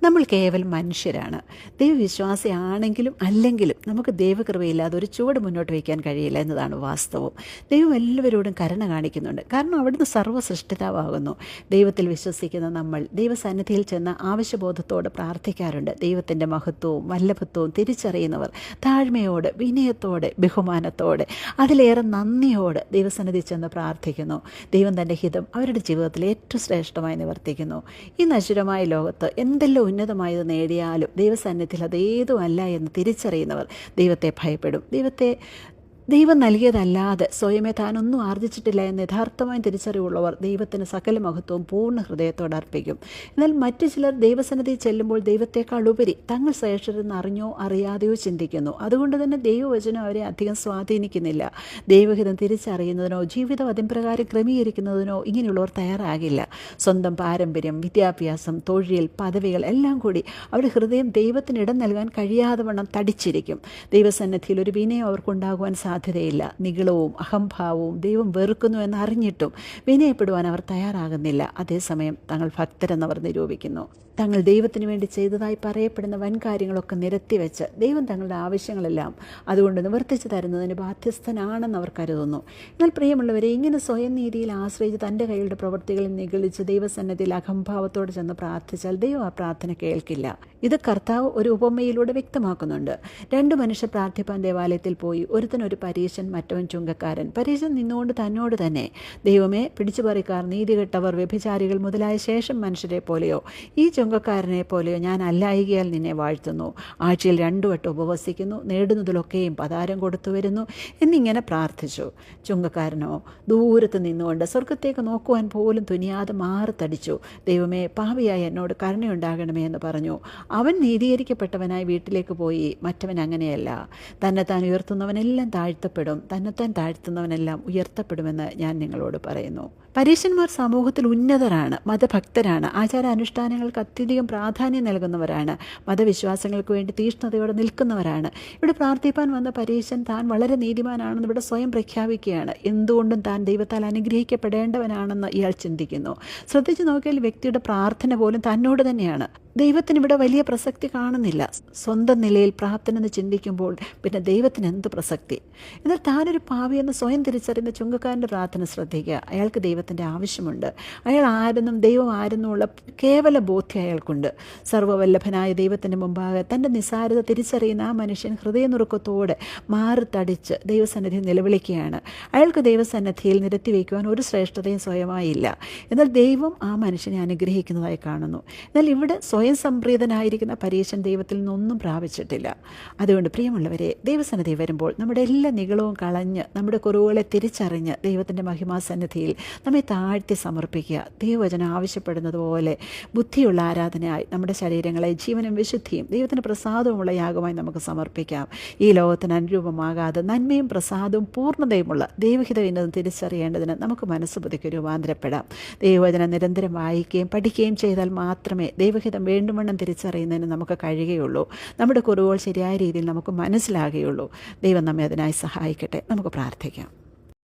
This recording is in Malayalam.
നമ്മൾ കേവലം മനുഷ്യരാണ്. ദൈവവിശ്വാസിയാണെങ്കിലും അല്ലെങ്കിലും നമുക്ക് ദൈവകൃപയില്ലാതെ ഒരു ചുവട് മുന്നോട്ട് വയ്ക്കാൻ കഴിയില്ല എന്നതാണ് വാസ്തവം. ദൈവം എല്ലാവരോടും കരുണ കാണിക്കുന്നുണ്ട്. കാരണം അവിടുന്ന് സർവ്വസൃഷ്ടിതാവാകുന്നു. ദൈവത്തിൽ വിശ്വസിക്കുന്ന നമ്മൾ ദൈവസന്നിധിയിൽ ചെന്ന് ആവശ്യബോധത്തോടെ പ്രാർത്ഥിക്കാറുണ്ട്. ദൈവത്തിൻ്റെ മഹത്വവും വല്ലഭത്വവും തിരിച്ചറിയുന്നവർ താഴ്മയോടെ, വിനയത്തോടെ, ബഹുമാനത്തോടെ, അതിലേറെ നന്ദിയോടെ ദൈവസന്നിധി ചെന്ന് പ്രാർത്ഥിക്കുന്നു. ദൈവം തൻ്റെ ഹിതം അവരുടെ ജീവിതത്തിൽ ഏറ്റവും ശ്രേഷ്ഠമായി നിവർത്തിക്കുന്നു. ഈ നശ്വരമായ ലോകത്ത് എന്തെല്ലാം ഉന്നതമായത് നേടിയാലും ദൈവസന്നിധിയിൽ അതേതുമല്ല എന്ന് തിരിച്ചറിയുന്നവർ ദൈവത്തെ ഭയപ്പെടും. ദൈവം നൽകിയതല്ലാതെ സ്വയമേ താനൊന്നും ആർജിച്ചിട്ടില്ല എന്ന് യഥാർത്ഥമായും തിരിച്ചറിവുള്ളവർ ദൈവത്തിന് സകല മഹത്വവും പൂർണ്ണ ഹൃദയത്തോടെ അർപ്പിക്കും. എന്നാൽ മറ്റു ചിലർ ദൈവസന്നിധി ചെല്ലുമ്പോൾ ദൈവത്തെക്കാൾ ഉപരി തങ്ങൾ ശ്രേഷ്ഠരെന്ന് അറിഞ്ഞോ അറിയാതെയോ ചിന്തിക്കുന്നു. അതുകൊണ്ട് തന്നെ ദൈവവചനം അവരെ അധികം സ്വാധീനിക്കുന്നില്ല. ദൈവഹിതം തിരിച്ചറിയുന്നതിനോ ജീവിതം അതിൻപ്രകാരം ക്രമീകരിക്കുന്നതിനോ ഇങ്ങനെയുള്ളവർ തയ്യാറാകില്ല. സ്വന്തം പാരമ്പര്യം, വിദ്യാഭ്യാസം, തൊഴിൽ, പദവികൾ എല്ലാം കൂടി അവരുടെ ഹൃദയം ദൈവത്തിന് ഇടം നൽകാൻ കഴിയാതെ വണ്ണം തടിച്ചിരിക്കും. ദൈവസന്നിധിയിൽ ഒരു വിനയം അവർക്കുണ്ടാകുവാൻ സാധ്യതയില്ല. നിഗളവും അഹംഭാവവും ദൈവം വെറുക്കുന്നു എന്നറിഞ്ഞിട്ടും വിനയപ്പെടുവാൻ അവർ തയ്യാറാകുന്നില്ല. അതേസമയം തങ്ങൾ ഭക്തരെന്നവർ നിരൂപിക്കുന്നു. തങ്ങൾ ദൈവത്തിന് വേണ്ടി ചെയ്തതായി പറയപ്പെടുന്ന വൻ കാര്യങ്ങളൊക്കെ നിരത്തിവെച്ച് ദൈവം തങ്ങളുടെ ആവശ്യങ്ങളെല്ലാം അതുകൊണ്ട് നിവർത്തിച്ചു തരുന്നതിന് ബാധ്യസ്ഥനാണെന്ന് അവർ കരുതുന്നു. എന്നാൽ പ്രിയമുള്ളവരെ, ഇങ്ങനെ സ്വയം നീതിയിൽ ആശ്രയിച്ച് തൻ്റെ കൈകളുടെ പ്രവൃത്തികളിൽ നിഗളിച്ച് ദൈവസന്നിധിയിൽ അഹംഭാവത്തോടെ ചെന്ന് പ്രാർത്ഥിച്ചാൽ ദൈവം ആ പ്രാർത്ഥന കേൾക്കില്ല. ഇത് കർത്താവ് ഒരു ഉപമയിലൂടെ വ്യക്തമാക്കുന്നുണ്ട്. 2 മനുഷ്യർ പ്രാർത്ഥിപ്പാൻ ദേവാലയത്തിൽ പോയി. ഒരുത്തനൊരു പരീശൻ, മറ്റവൻ ചുങ്കക്കാരൻ. പരീശൻ നിന്നുകൊണ്ട് തന്നോട് തന്നെ, ദൈവമേ, പിടിച്ചുപറിക്കാർ, നീതികെട്ടവർ, വ്യഭിചാരികൾ മുതലായ ശേഷം മനുഷ്യരെ പോലെയോ ഈ ചുങ്കക്കാരനെ പോലെയോ ഞാൻ അല്ലായികയാൽ നിന്നെ വാഴ്ത്തുന്നു. ആഴ്ചയിൽ 2 വട്ടം ഉപവസിക്കുന്നു, നേടുന്നതിലൊക്കെയും പതാരം കൊടുത്തു വരുന്നു എന്നിങ്ങനെ പ്രാർത്ഥിച്ചു. ചുങ്കക്കാരനോ ദൂരത്ത് നിന്നുകൊണ്ട് സ്വർഗത്തേക്ക് നോക്കുവാൻ പോലും തുനിയാതെ മാറത്തടിച്ചു. ദൈവമേ, പാപിയായ എന്നോട് കരുണയുണ്ടാകണമേ എന്ന് പറഞ്ഞു. അവൻ നീതീകരിക്കപ്പെട്ടവനായി വീട്ടിലേക്ക് പോയി. മറ്റവൻ അങ്ങനെയല്ല. തന്നെത്താൻ ഉയർത്തുന്നവനെല്ലാം താഴ്ത്തപ്പെടും, തന്നെത്താൻ താഴ്ത്തുന്നവനെല്ലാം ഉയർത്തപ്പെടുമെന്ന് ഞാൻ നിങ്ങളോട് പറയുന്നു. പരീശന്മാർ സമൂഹത്തിൽ ഉന്നതരാണ്, മതഭക്തരാണ്, ആചാരാനുഷ്ഠാനങ്ങൾക്ക് അത്യധികം പ്രാധാന്യം നൽകുന്നവരാണ്, മതവിശ്വാസങ്ങൾക്ക് വേണ്ടി തീഷ്ണതയോടെ നിൽക്കുന്നവരാണ്. ഇവിടെ പ്രാർത്ഥിപ്പാൻ വന്ന പരീശൻ താൻ വളരെ നീതിമാനാണെന്ന് ഇവിടെ സ്വയം പ്രഖ്യാപിക്കുകയാണ്. എന്തുകൊണ്ടും താൻ ദൈവത്താൽ അനുഗ്രഹിക്കപ്പെടേണ്ടവനാണെന്ന് ഇയാൾ ചിന്തിക്കുന്നു. ശ്രദ്ധിച്ചു നോക്കിയാൽ വ്യക്തിയുടെ പ്രാർത്ഥന പോലും തന്നോട് തന്നെയാണ്. ദൈവത്തിന് ഇവിടെ വലിയ പ്രസക്തി കാണുന്നില്ല. സ്വന്തം നിലയിൽ പ്രാർത്ഥന ചിന്തിക്കുമ്പോൾ പിന്നെ ദൈവത്തിന് എന്ത് പ്രസക്തി? എന്നാൽ താനൊരു പാവിയെന്ന് സ്വയം തിരിച്ചറിയുന്ന ചുങ്കക്കാരൻ്റെ പ്രാർത്ഥന ശ്രദ്ധിക്കുക. അയാൾക്ക് ദൈവത്തിൻ്റെ ആവശ്യമുണ്ട്. അയാൾ ആരെന്നും ദൈവം ആരെന്നുമുള്ള കേവല ബോധ്യം അയാൾക്കുണ്ട്. സർവ്വവല്ലഭനായ ദൈവത്തിൻ്റെ മുമ്പാകെ തൻ്റെ നിസ്സാരത തിരിച്ചറിയുന്ന ആ മനുഷ്യൻ ഹൃദയനുറുക്കത്തോടെ മാറിത്തടിച്ച് ദൈവസന്നിധി നിലവിളിക്കുകയാണ്. അയാൾക്ക് ദൈവസന്നിധിയിൽ നിരത്തിവെക്കുവാൻ ഒരു ശ്രേഷ്ഠതയും സ്വയമായില്ല. എന്നാൽ ദൈവം ആ മനുഷ്യനെ അനുഗ്രഹിക്കുന്നതായി കാണുന്നു. എന്നാൽ ഇവിടെ സ്വയം സംപ്രീതനായിരിക്കുന്ന പരീശൻ ദൈവത്തിൽ നിന്നൊന്നും പ്രാപിച്ചിട്ടില്ല. അതുകൊണ്ട് പ്രിയമുള്ളവരെ, ദൈവസന്നിധി വരുമ്പോൾ നമ്മുടെ എല്ലാ നിഗളവും കളഞ്ഞ് നമ്മുടെ കുറവുകളെ തിരിച്ചറിഞ്ഞ് ദൈവത്തിൻ്റെ മഹിമാസന്നിധിയിൽ നമ്മെ താഴ്ത്തി സമർപ്പിക്കുക. ദൈവവചനം ആവശ്യപ്പെടുന്നത് പോലെ ബുദ്ധിയുള്ള ആരാധനയായി നമ്മുടെ ശരീരങ്ങളെ ജീവനും വിശുദ്ധിയും ദൈവത്തിന് പ്രസാദവുമുള്ള യാഗമായി നമുക്ക് സമർപ്പിക്കാം. ഈ ലോകത്തിന് അനുരൂപമാകാതെ നന്മയും പ്രസാദവും പൂർണ്ണതയുമുള്ള ദൈവഹിതം എന്നത് തിരിച്ചറിയേണ്ടതിന് നമുക്ക് മനസ്സ് പുതുക്കി രൂപാന്തരപ്പെടാം. ദൈവവചനം നിരന്തരം വായിക്കുകയും പഠിക്കുകയും ചെയ്താൽ മാത്രമേ ദൈവഹിതം വീണ്ടും വണ്ണം തിരിച്ചറിയുന്നതിന് നമുക്ക് കഴിയുകയുള്ളൂ. നമ്മുടെ കുറവുകൾ ശരിയായ രീതിയിൽ നമുക്ക് മനസ്സിലാകുകയുള്ളൂ. ദൈവം നമ്മെ അതിനായി സഹായിക്കട്ടെ. നമുക്ക് പ്രാർത്ഥിക്കാം.